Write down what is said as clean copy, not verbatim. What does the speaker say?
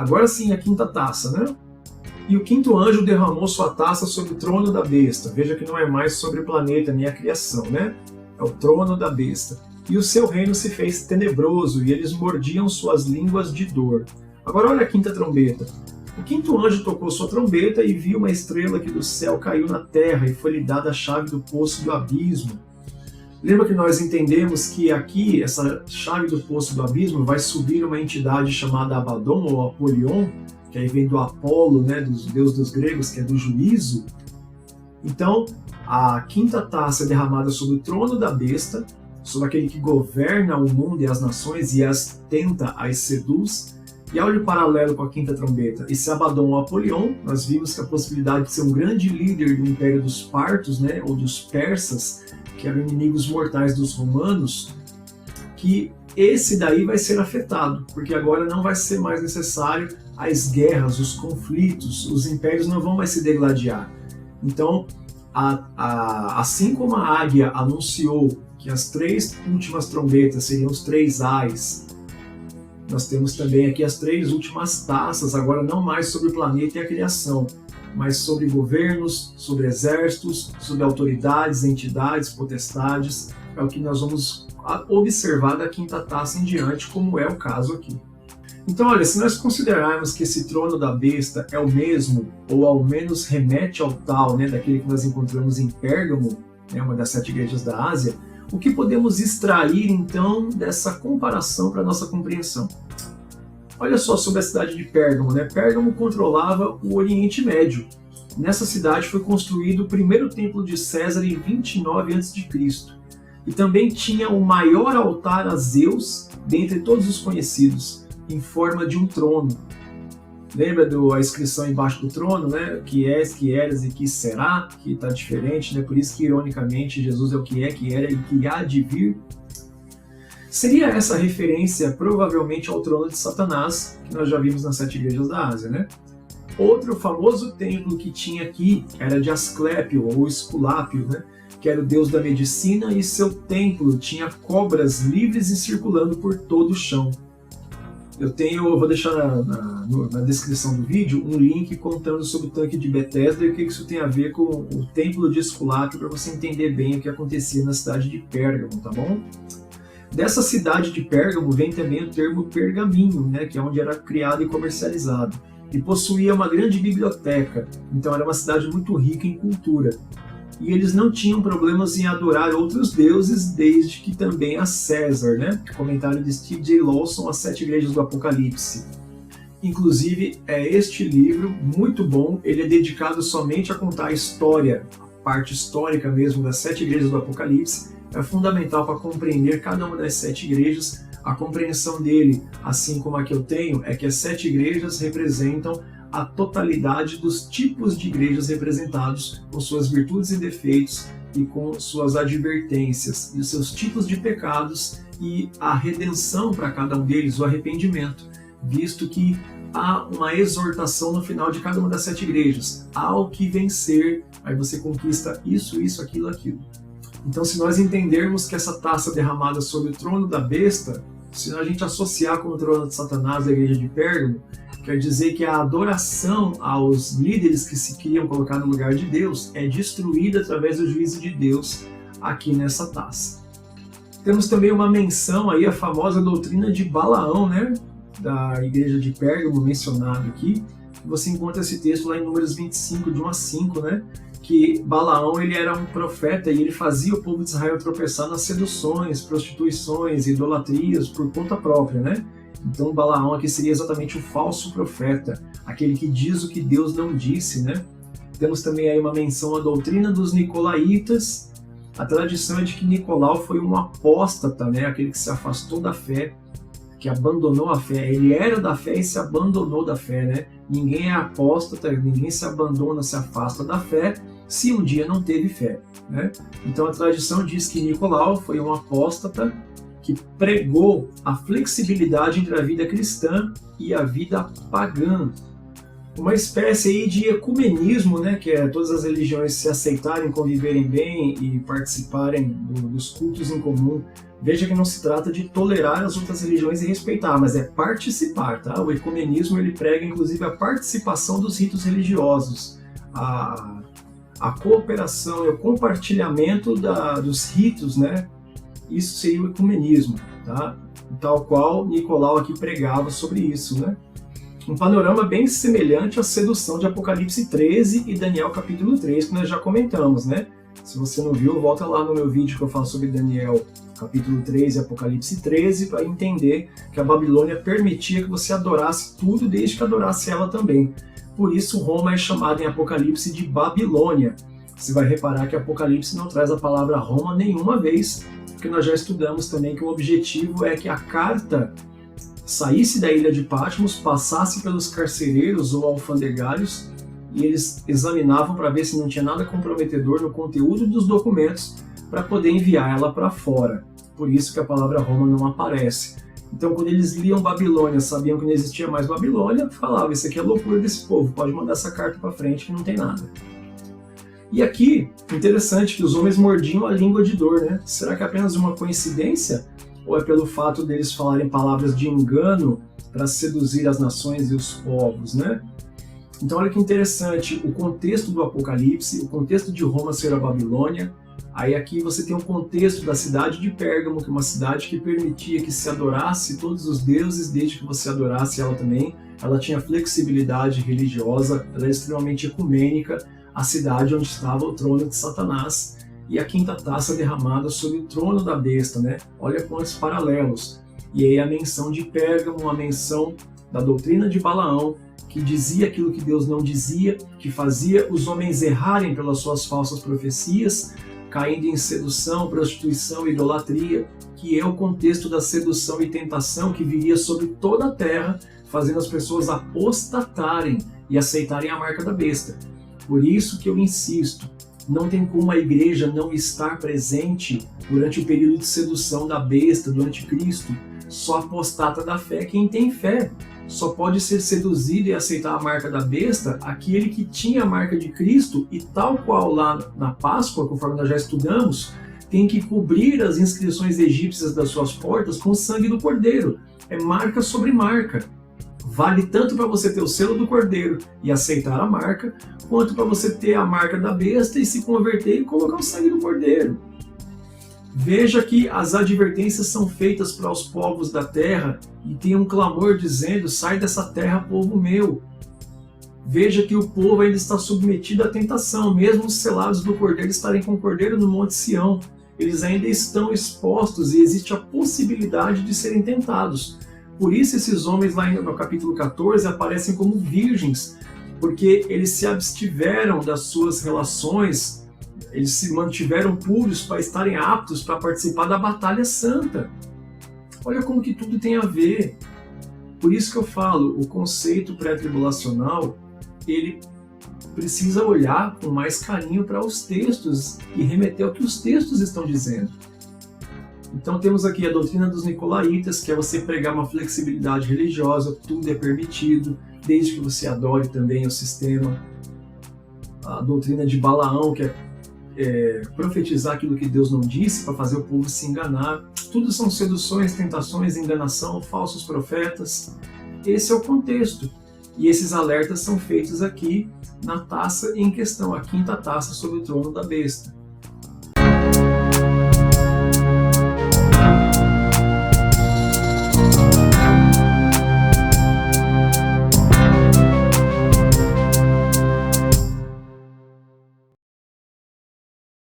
Agora sim, a quinta taça, né? E o quinto anjo derramou sua taça sobre o trono da besta. Veja que não é mais sobre o planeta nem a criação, né? É o trono da besta. E o seu reino se fez tenebroso, e eles mordiam suas línguas de dor. Agora olha a quinta trombeta. O quinto anjo tocou sua trombeta e viu uma estrela que do céu caiu na terra, e foi-lhe dada a chave do poço do abismo. Lembra que nós entendemos que aqui, essa chave do poço do abismo, vai subir uma entidade chamada Abaddon, ou Apolion, que aí vem do Apolo, né, dos deuses dos gregos, que é do juízo. Então, a quinta taça é derramada sobre o trono da besta, sobre aquele que governa o mundo e as nações e as tenta, as seduz. E olha o paralelo com a quinta trombeta. Esse Abaddon ou Apolion, nós vimos que a possibilidade de ser um grande líder do Império dos Partos, né, ou dos persas, que eram inimigos mortais dos romanos, que esse daí vai ser afetado, porque agora não vai ser mais necessário as guerras, os conflitos, os impérios não vão mais se degladiar. Então, assim como a águia anunciou que as 3 últimas trombetas seriam os 3 ais, nós temos também aqui as 3 últimas taças, agora não mais sobre o planeta e a criação, mas sobre governos, sobre exércitos, sobre autoridades, entidades, potestades. É o que nós vamos observar da quinta taça em diante, como é o caso aqui. Então, olha, se nós considerarmos que esse trono da besta é o mesmo, ou ao menos remete ao tal, né, daquele que nós encontramos em Pérgamo, né, uma das 7 igrejas da Ásia, o que podemos extrair, então, dessa comparação para a nossa compreensão? Olha só sobre a cidade de Pérgamo, né? Pérgamo controlava o Oriente Médio. Nessa cidade foi construído o primeiro templo de César em 29 a.C. E também tinha o maior altar a Zeus dentre todos os conhecidos, em forma de um trono. Lembra da inscrição embaixo do trono, né? Que és, que eras e que será, que está diferente, né? Por isso que, ironicamente, Jesus é o que é, que era e que há de vir. Seria essa referência provavelmente ao trono de Satanás, que nós já vimos nas 7 igrejas da Ásia, né? Outro famoso templo que tinha aqui era de Asclépio, ou Esculápio, né? Que era o deus da medicina, e seu templo tinha cobras livres e circulando por todo o chão. Eu vou deixar na descrição do vídeo um link contando sobre o tanque de Betesda e o que isso tem a ver com o templo de Esculápio, para você entender bem o que acontecia na cidade de Pérgamo, tá bom? Dessa cidade de Pérgamo vem também o termo pergaminho, né, que é onde era criado e comercializado, e possuía uma grande biblioteca, então era uma cidade muito rica em cultura. E eles não tinham problemas em adorar outros deuses, desde que também a César, né? Comentário de Steve J. Lawson, As 7 Igrejas do Apocalipse. Inclusive, este livro, muito bom, ele é dedicado somente a contar a história, a parte histórica mesmo das 7 Igrejas do Apocalipse. É fundamental para compreender cada uma das 7 igrejas. A compreensão dele, assim como a que eu tenho, é que as 7 igrejas representam a totalidade dos tipos de igrejas representados, com suas virtudes e defeitos e com suas advertências, e os seus tipos de pecados e a redenção para cada um deles, o arrependimento, visto que há uma exortação no final de cada uma das 7 igrejas. Há o que vencer, aí você conquista isso, isso, aquilo, aquilo. Então, se nós entendermos que essa taça derramada sobre o trono da besta, se a gente associar com o trono de Satanás da igreja de Pérgamo, quer dizer que a adoração aos líderes que se queriam colocar no lugar de Deus é destruída através do juízo de Deus aqui nessa taça. Temos também uma menção aí à famosa doutrina de Balaão, né, da igreja de Pérgamo, mencionado aqui. Você encontra esse texto lá em Números 25, de 1 a 5, né, que Balaão ele era um profeta e ele fazia o povo de Israel tropeçar nas seduções, prostituições, idolatrias por conta própria, né? Então Balaão aqui seria exatamente o falso profeta, aquele que diz o que Deus não disse, né? Temos também aí uma menção à doutrina dos nicolaítas. A tradição é de que Nicolau foi um apóstata, né? Aquele que se afastou da fé, que abandonou a fé. Ele era da fé e se abandonou da fé, né? Ninguém é apóstata, ninguém se abandona, se afasta da fé, se um dia não teve fé, né? Então a tradição diz que Nicolau foi um apóstata que pregou a flexibilidade entre a vida cristã e a vida pagã. uma espécie aí de ecumenismo, né, que é todas as religiões se aceitarem, conviverem bem e participarem dos cultos em comum. Veja que não se trata de tolerar as outras religiões e respeitar, mas é participar, tá? O ecumenismo ele prega inclusive a participação dos ritos religiosos, a cooperação e o compartilhamento dos ritos, né? Isso seria o ecumenismo, tá? Tal qual Nicolau aqui pregava sobre isso, né? Um panorama bem semelhante à sedução de Apocalipse 13 e Daniel capítulo 3, que nós já comentamos, né? Se você não viu, volta lá no meu vídeo que eu falo sobre Daniel capítulo 3 e Apocalipse 13 para entender que a Babilônia permitia que você adorasse tudo desde que adorasse ela também. Por isso Roma é chamada em Apocalipse de Babilônia. Você vai reparar que Apocalipse não traz a palavra Roma nenhuma vez, porque nós já estudamos também que o objetivo é que a carta saísse da ilha de Patmos, passasse pelos carcereiros ou alfandegários, e eles examinavam para ver se não tinha nada comprometedor no conteúdo dos documentos para poder enviar ela para fora. Por isso que a palavra Roma não aparece. Então, quando eles liam Babilônia, sabiam que não existia mais Babilônia, falavam, isso aqui é loucura desse povo, pode mandar essa carta para frente que não tem nada. E aqui, interessante que os homens mordiam a língua de dor, né? Será que é apenas uma coincidência? Ou é pelo fato deles falarem palavras de engano para seduzir as nações e os povos, né? Então olha que interessante, o contexto do Apocalipse, o contexto de Roma ser a Babilônia, aí aqui você tem o contexto da cidade de Pérgamo, que é uma cidade que permitia que se adorasse todos os deuses, desde que você adorasse ela também. Ela tinha flexibilidade religiosa, ela é extremamente ecumênica, a cidade onde estava o trono de Satanás, e a quinta taça derramada sobre o trono da besta, né? Olha quantos paralelos. E aí a menção de Pérgamo, a menção da doutrina de Balaão, que dizia aquilo que Deus não dizia, que fazia os homens errarem pelas suas falsas profecias, caindo em sedução, prostituição e idolatria, que é o contexto da sedução e tentação que viria sobre toda a terra, fazendo as pessoas apostatarem e aceitarem a marca da besta. Por isso que eu insisto, não tem como a igreja não estar presente durante o período de sedução da besta, do anticristo. Só apostata da fé quem tem fé. Só pode ser seduzido e aceitar a marca da besta aquele que tinha a marca de Cristo e tal qual lá na Páscoa, conforme nós já estudamos, tem que cobrir as inscrições egípcias das suas portas com o sangue do Cordeiro. É marca sobre marca. Vale tanto para você ter o selo do Cordeiro e aceitar a marca, quanto para você ter a marca da besta e se converter e colocar o sangue do Cordeiro. Veja que as advertências são feitas para os povos da terra e tem um clamor dizendo, sai dessa terra, povo meu. Veja que o povo ainda está submetido à tentação, mesmo os selados do Cordeiro estarem com o Cordeiro no Monte Sião. Eles ainda estão expostos e existe a possibilidade de serem tentados. Por isso esses homens lá no capítulo 14 aparecem como virgens, porque eles se abstiveram das suas relações, eles se mantiveram puros para estarem aptos para participar da batalha santa. Olha como que tudo tem a ver. Por isso que eu falo, o conceito pré-tribulacional, ele precisa olhar com mais carinho para os textos e remeter ao que os textos estão dizendo. Então temos aqui a doutrina dos Nicolaitas, que é você pregar uma flexibilidade religiosa, tudo é permitido, desde que você adore também o sistema. A doutrina de Balaão, que é profetizar aquilo que Deus não disse para fazer o povo se enganar. Tudo são seduções, tentações, enganação, falsos profetas. Esse é o contexto. E esses alertas são feitos aqui na taça em questão, a quinta taça sobre o trono da besta.